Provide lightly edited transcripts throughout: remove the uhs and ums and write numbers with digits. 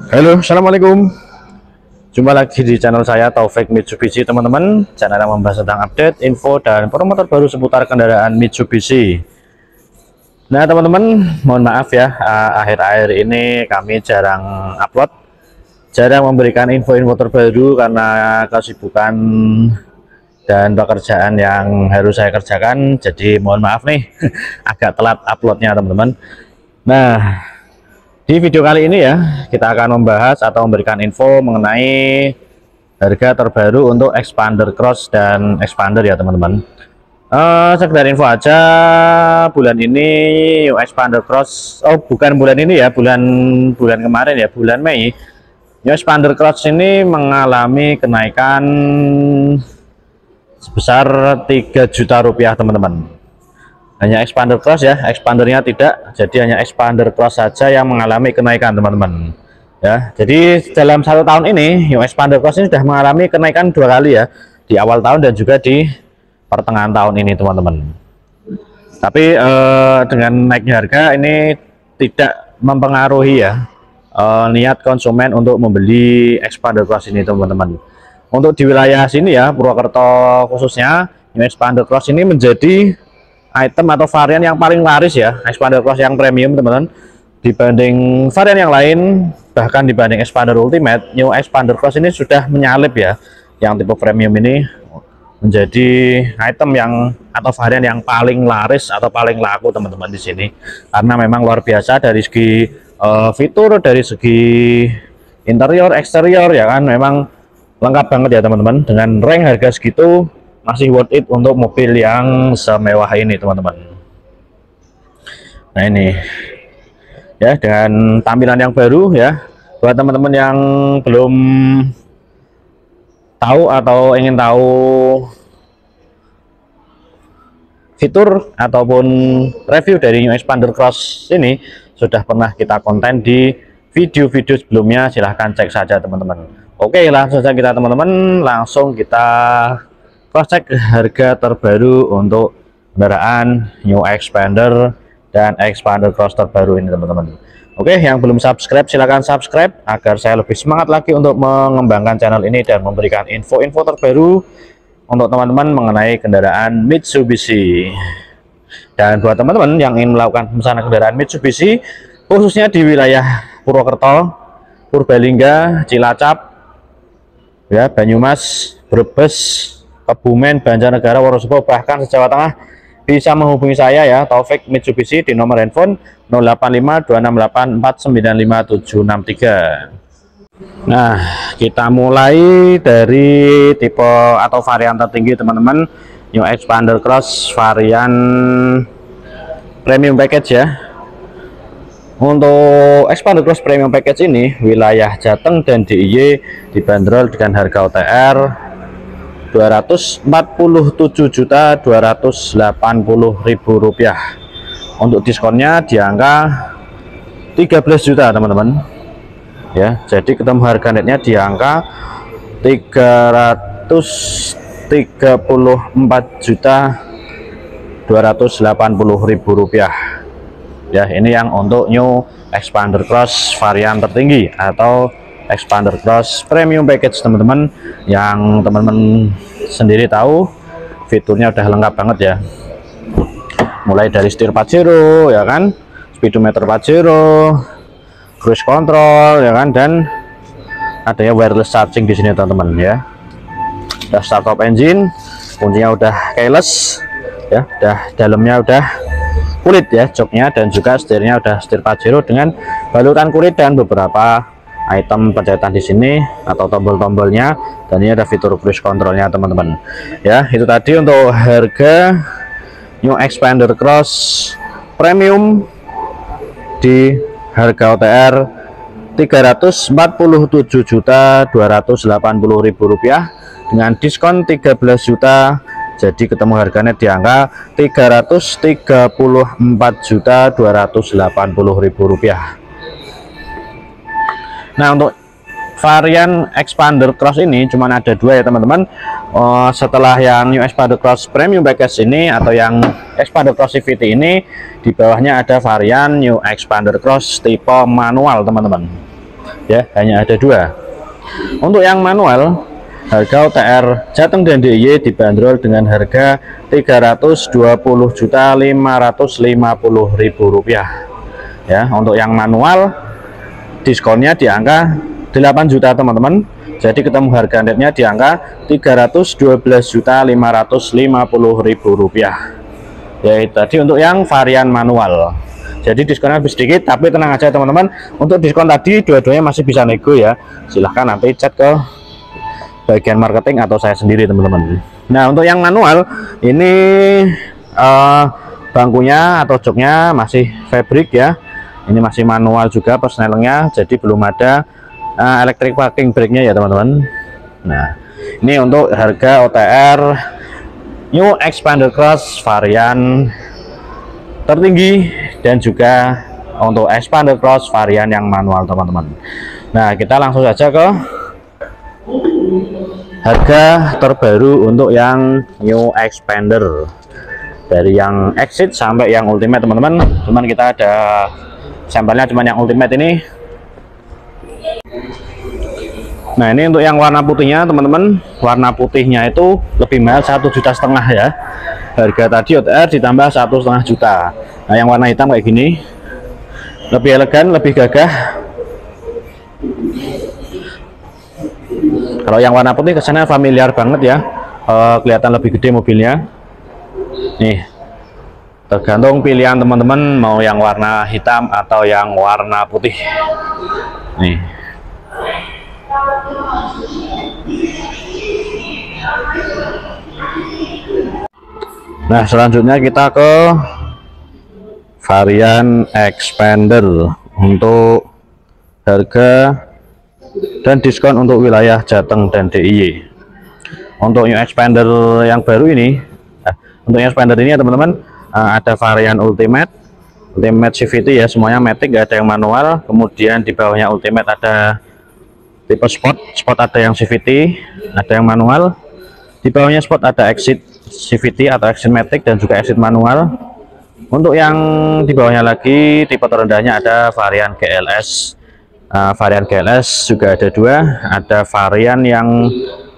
Halo, assalamualaikum. Jumpa lagi di channel saya Taufik Mitsubishi, teman-teman. Channel yang membahas tentang update, info, dan promotor baru seputar kendaraan Mitsubishi. Nah, teman-teman, mohon maaf ya, akhir-akhir ini kami jarang upload, jarang memberikan info-info terbaru karena kesibukan dan pekerjaan yang harus saya kerjakan. Jadi mohon maaf nih, agak telat uploadnya, teman-teman. Nah, di video kali ini ya, kita akan membahas atau memberikan info mengenai harga terbaru untuk expander cross dan expander ya, teman-teman. Sekedar info aja, bulan ini expander cross, bukan bulan ini ya, bulan kemarin ya, bulan Mei, expander cross ini mengalami kenaikan sebesar 3 juta rupiah, teman-teman. Hanya expander cross ya, expandernya tidak, jadi hanya expander cross saja yang mengalami kenaikan, teman-teman ya. Jadi dalam 1 tahun ini expander cross ini sudah mengalami kenaikan 2 kali ya, di awal tahun dan juga di pertengahan tahun ini, teman-teman. Tapi dengan naiknya harga ini tidak mempengaruhi ya niat konsumen untuk membeli expander cross ini, teman-teman. Untuk di wilayah sini ya, Purwokerto khususnya, expander cross ini menjadi item atau varian yang paling laris ya, expander cross yang premium, teman-teman, dibanding varian yang lain. Bahkan dibanding expander ultimate, new expander cross ini sudah menyalip ya, yang tipe premium ini menjadi item yang atau varian yang paling laris atau paling laku, teman-teman, di sini, karena memang luar biasa dari segi fitur, dari segi interior, eksterior ya kan, memang lengkap banget ya, teman-teman. Dengan rank harga segitu masih worth it untuk mobil yang semewah ini, teman-teman. Nah, ini ya, dengan tampilan yang baru ya, buat teman-teman yang belum tahu atau ingin tahu fitur ataupun review dari new expander cross ini, sudah pernah kita konten di video-video sebelumnya, silahkan cek saja, teman-teman. Oke, langsung saja kita, teman-teman, langsung kita cross check harga terbaru untuk kendaraan new expander dan expander cross terbaru ini, teman-teman. Oke, yang belum subscribe silahkan subscribe agar saya lebih semangat lagi untuk mengembangkan channel ini dan memberikan info-info terbaru untuk teman-teman mengenai kendaraan Mitsubishi. Dan buat teman-teman yang ingin melakukan pemesanan kendaraan Mitsubishi khususnya di wilayah Purwokerto, Purbalingga, Cilacap ya, Banyumas, Brebes, Kebumen, Banjarnegara, Wonosobo, bahkan se-Jawa Tengah, bisa menghubungi saya ya, Taufik Mitsubishi, di nomor handphone 085268495763. Nah, kita mulai dari tipe atau varian tertinggi, teman-teman, new expander cross varian premium package ya. Untuk expander cross premium package ini, wilayah Jateng dan DIY dibanderol dengan harga OTR Rp247.280.000. Untuk diskonnya di angka 13 juta, teman-teman ya. Jadi ketemu harga netnya di angka Rp334.280.000 ya. Ini yang untuk new expander cross varian tertinggi atau expander cross premium package, teman-teman, yang teman-teman sendiri tahu fiturnya udah lengkap banget ya, mulai dari setir Pajero ya kan, speedometer Pajero, cruise control ya kan, dan adanya wireless charging di sini, teman-teman ya. Udah start top engine, kuncinya udah keyless ya, udah dalamnya udah kulit ya, joknya, dan juga setirnya udah setir Pajero dengan balutan kulit dan beberapa item pencetan di sini atau tombol-tombolnya, dan ini ada fitur cruise controlnya, teman-teman ya. Itu tadi untuk harga new expander cross premium di harga OTR Rp347.280.000 dengan diskon 13 juta. Jadi ketemu harganya di angka Rp334.280.000. Nah, untuk varian expander cross ini cuma ada 2 ya, teman-teman. Setelah yang new expander cross premium package ini atau yang expander cross CVT ini, di bawahnya ada varian new expander cross tipe manual, teman-teman ya, hanya ada 2. Untuk yang manual, harga OTR Jateng dan DIY dibanderol dengan harga Rp320.550.000 ya. Untuk yang manual diskonnya di angka 8 juta teman-teman, jadi ketemu harga netnya di angka Rp312.550.000 ya. Tadi untuk yang varian manual, jadi diskonnya lebih sedikit, tapi tenang aja teman-teman, untuk diskon tadi dua-duanya masih bisa nego ya. Silahkan nanti chat ke bagian marketing atau saya sendiri teman-teman. Nah, untuk yang manual ini bangkunya atau joknya masih fabric ya, ini masih manual juga persnelingnya, jadi belum ada electric parking brake-nya ya teman-teman. Nah, ini untuk harga OTR New Xpander Cross varian tertinggi dan juga untuk Xpander Cross varian yang manual teman-teman. Nah, kita langsung saja ke harga terbaru untuk yang New Xpander, dari yang Exit sampai yang Ultimate teman-teman. Cuman kita ada sampelnya cuman yang Ultimate ini. Nah, ini untuk yang warna putihnya teman-teman, warna putihnya itu lebih mahal 1,5 juta ya. Harga tadi OTR ditambah 1,5 juta. Nah, yang warna hitam kayak gini lebih elegan, lebih gagah. Kalau yang warna putih kesannya familiar banget ya, kelihatan lebih gede mobilnya. Nih, tergantung pilihan teman-teman mau yang warna hitam atau yang warna putih. Nih. Nah, selanjutnya kita ke varian Xpander untuk harga dan diskon untuk wilayah Jateng dan DIY. Untuk New Xpander yang baru ini, untuk New Xpander ini ya teman-teman, ada varian Ultimate CVT ya, semuanya matic, gak ada yang manual. Kemudian di bawahnya Ultimate ada tipe Sport ada yang CVT, ada yang manual. Di bawahnya Sport ada Exit CVT atau Exit matic dan juga Exit manual. Untuk yang di bawahnya lagi tipe terendahnya ada varian GLS. Varian GLS juga ada 2, ada varian yang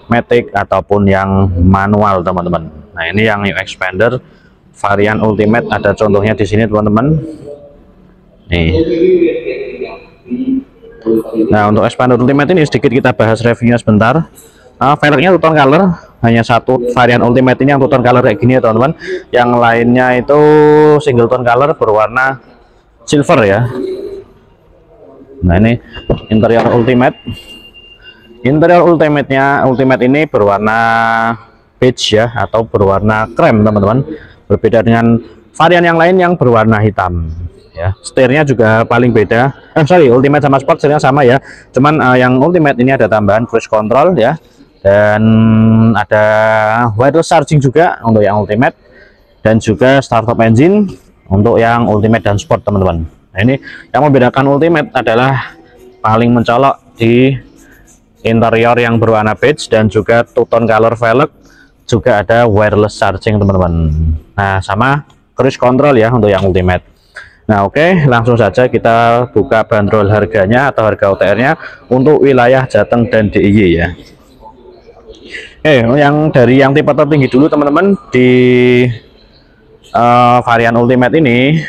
matic ataupun yang manual teman-teman. Nah, ini yang New Xpander varian Ultimate, ada contohnya di sini teman-teman. Nih. Nah, untuk Xpander Ultimate ini sedikit kita bahas reviewnya sebentar. Velgnya two tone color, hanya satu varian Ultimate ini yang two tone color kayak gini ya teman-teman. Yang lainnya itu single tone color berwarna silver ya. Nah, ini interior Ultimate. Interior Ultimate ini berwarna beige ya, atau berwarna krem teman-teman. Berbeda dengan varian yang lain yang berwarna hitam ya. Setirnya juga paling beda. Ultimate sama Sport setirnya sama ya. Cuman yang Ultimate ini ada tambahan cruise control ya, dan ada wireless charging juga untuk yang Ultimate, dan juga start stop engine untuk yang Ultimate dan Sport teman-teman. Nah, ini yang membedakan Ultimate adalah paling mencolok di interior yang berwarna beige dan juga two tone color velg, juga ada wireless charging teman-teman. Nah, sama cruise control ya untuk yang Ultimate. Nah, oke, langsung saja kita buka bandrol harganya atau harga OTR-nya untuk wilayah Jateng dan DIY ya. Yang dari yang tipe tertinggi dulu teman-teman, di varian Ultimate ini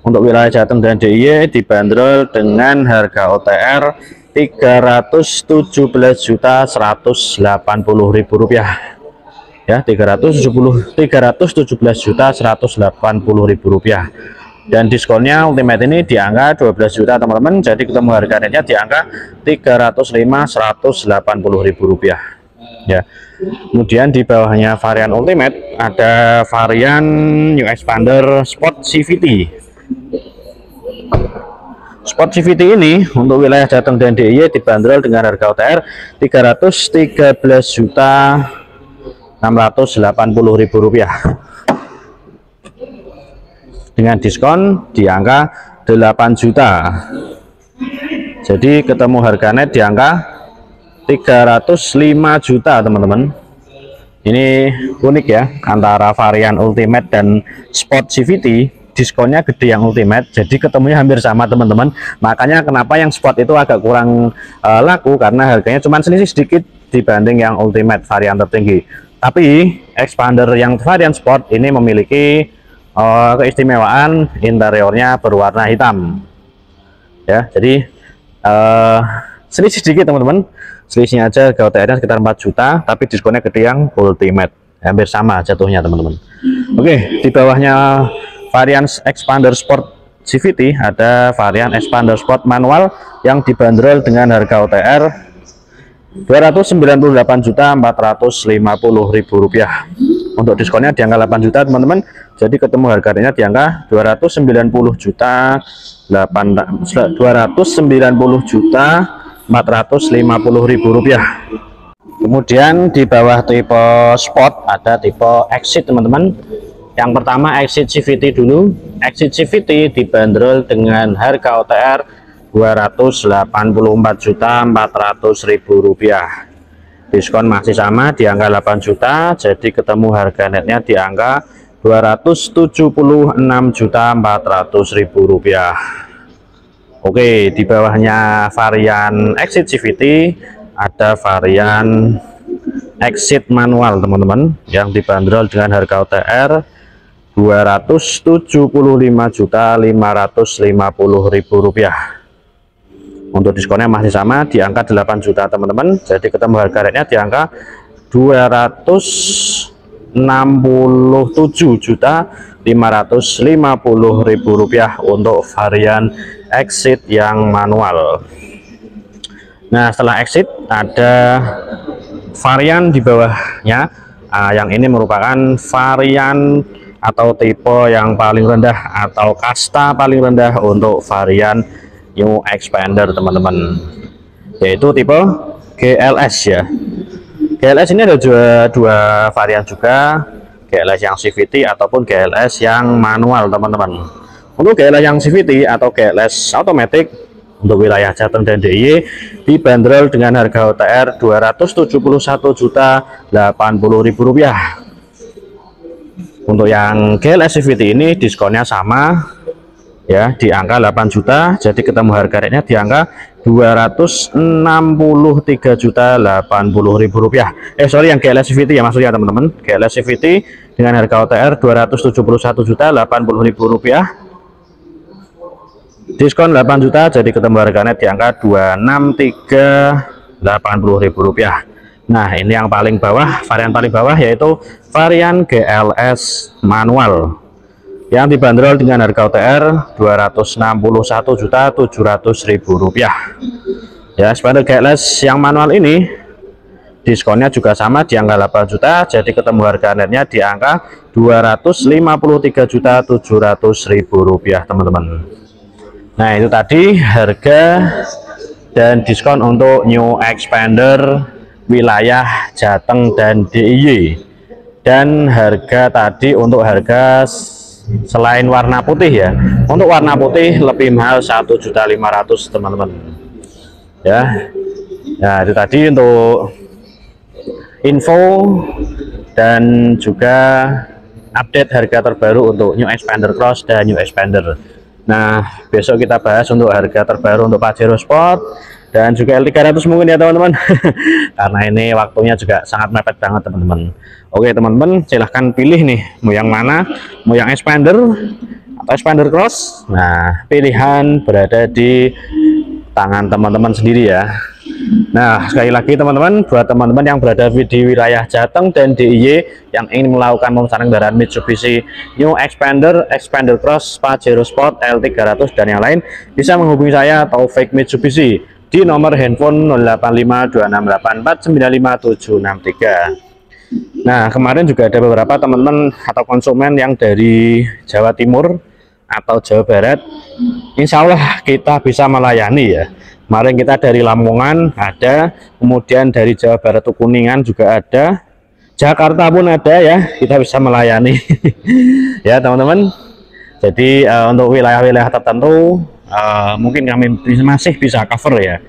untuk wilayah Jateng dan DIY dibanderol dengan harga OTR Rp317.180.000 ya, Rp317.180.000, dan diskonnya Ultimate ini di angka 12 juta teman-teman, jadi ketemu harga netnya di angka Rp305.180.000 ya. Kemudian di bawahnya varian Ultimate ada varian New Xpander Sport CVT. Sport CVT ini untuk wilayah Jateng dan DIY dibanderol dengan harga OTR Rp313.680.000 dengan diskon di angka 8 juta. Jadi ketemu harga net di angka 305 juta teman-teman. Ini unik ya antara varian Ultimate dan Sport CVT. diskonnya gede yang Ultimate, jadi ketemunya hampir sama teman-teman. Makanya kenapa yang Sport itu agak kurang laku, karena harganya cuma selisih sedikit dibanding yang Ultimate varian tertinggi. Tapi expander yang varian Sport ini memiliki keistimewaan interiornya berwarna hitam ya. Jadi selisih sedikit teman-teman, selisihnya aja harga OTR-nya sekitar 4 juta, tapi diskonnya gede yang Ultimate, hampir sama jatuhnya teman-teman. Oke, di bawahnya varian expander Sport CVT ada varian expander Sport manual yang dibanderol dengan harga OTR Rp298.450.000. Untuk diskonnya di angka 8 juta teman-teman, jadi ketemu harganya di angka 290.450.000 rupiah. Kemudian di bawah tipe Sport ada tipe Exit teman-teman. Yang pertama Exit CVT dulu. Exit CVT dibanderol dengan harga OTR Rp284.400.000. Diskon masih sama di angka 8 juta, jadi ketemu harga netnya di angka Rp276.400.000. Oke, di bawahnya varian Exit CVT ada varian Exit manual teman-teman, yang dibanderol dengan harga OTR Rp275.550.000. Untuk diskonnya masih sama di angka 8 juta teman-teman, jadi ketemu harga rate-nya di angka Rp267.550.000 untuk varian Exit yang manual. Nah, setelah Exit ada varian di bawahnya, yang ini merupakan varian atau tipe yang paling rendah atau kasta paling rendah untuk varian New Expander teman-teman, yaitu tipe GLS ya. GLS ini ada dua varian juga, GLS yang CVT ataupun GLS yang manual teman-teman. Untuk GLS yang CVT atau GLS automatic untuk wilayah Jateng dan DIY dibanderol dengan harga OTR Rp271.080.000. Untuk yang GLS CVT ini diskonnya sama ya, di angka 8 juta, jadi ketemu harga rate-nya di angka Rp263.080.000. Sorry, yang GLS CVT ya maksudnya teman-teman. GLS CVT dengan harga OTR Rp271.080.000. Diskon 8 juta, jadi ketemu harganya di angka Rp263.080.000. Nah, ini yang paling bawah, varian paling bawah yaitu varian GLS manual yang dibanderol dengan harga OTR Rp261.700.000. Ya, expander GLS yang manual ini diskonnya juga sama di angka 8 juta, jadi ketemu harga netnya di angka Rp253.700.000 teman-teman. Nah, itu tadi harga dan diskon untuk New Expander wilayah Jateng dan DIY. Dan harga tadi untuk harga selain warna putih ya, untuk warna putih lebih mahal 1.500.000 teman-teman ya. Nah, itu tadi untuk info dan juga update harga terbaru untuk New Expander Cross dan New Expander. Nah, besok kita bahas untuk harga terbaru untuk Pajero Sport dan juga L300 mungkin ya teman-teman. Karena ini waktunya juga sangat mepet banget teman-teman. Oke teman-teman, silahkan pilih nih mau yang mana, mau yang Expander atau Expander Cross. Nah, pilihan berada di tangan teman-teman sendiri ya. Nah, sekali lagi teman-teman, buat teman-teman yang berada di wilayah Jateng dan DIY yang ingin melakukan pemesanan kendaraan Mitsubishi New Expander, Expander Cross, Pajero Sport, L300 dan yang lain, bisa menghubungi saya Taufik Mitsubishi di nomor handphone 085264957763. Nah, kemarin juga ada beberapa teman-teman atau konsumen yang dari Jawa Timur atau Jawa Barat. Insya Allah kita bisa melayani ya. Kemarin kita dari Lamongan ada, kemudian dari Jawa Barat Kuningan juga ada, Jakarta pun ada ya, kita bisa melayani. Ya teman-teman. Jadi untuk wilayah-wilayah tertentu mungkin kami masih bisa cover ya.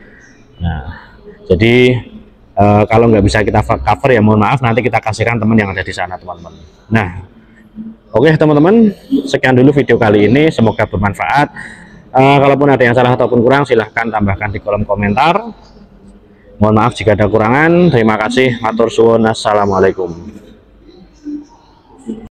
Nah, jadi kalau nggak bisa kita cover ya mohon maaf, nanti kita kasihkan teman yang ada di sana teman-teman. Nah, Oke teman-teman, sekian dulu video kali ini, semoga bermanfaat. Kalaupun ada yang salah ataupun kurang, silahkan tambahkan di kolom komentar. Mohon maaf jika ada kurangan. Terima kasih, matur suwun, assalamualaikum.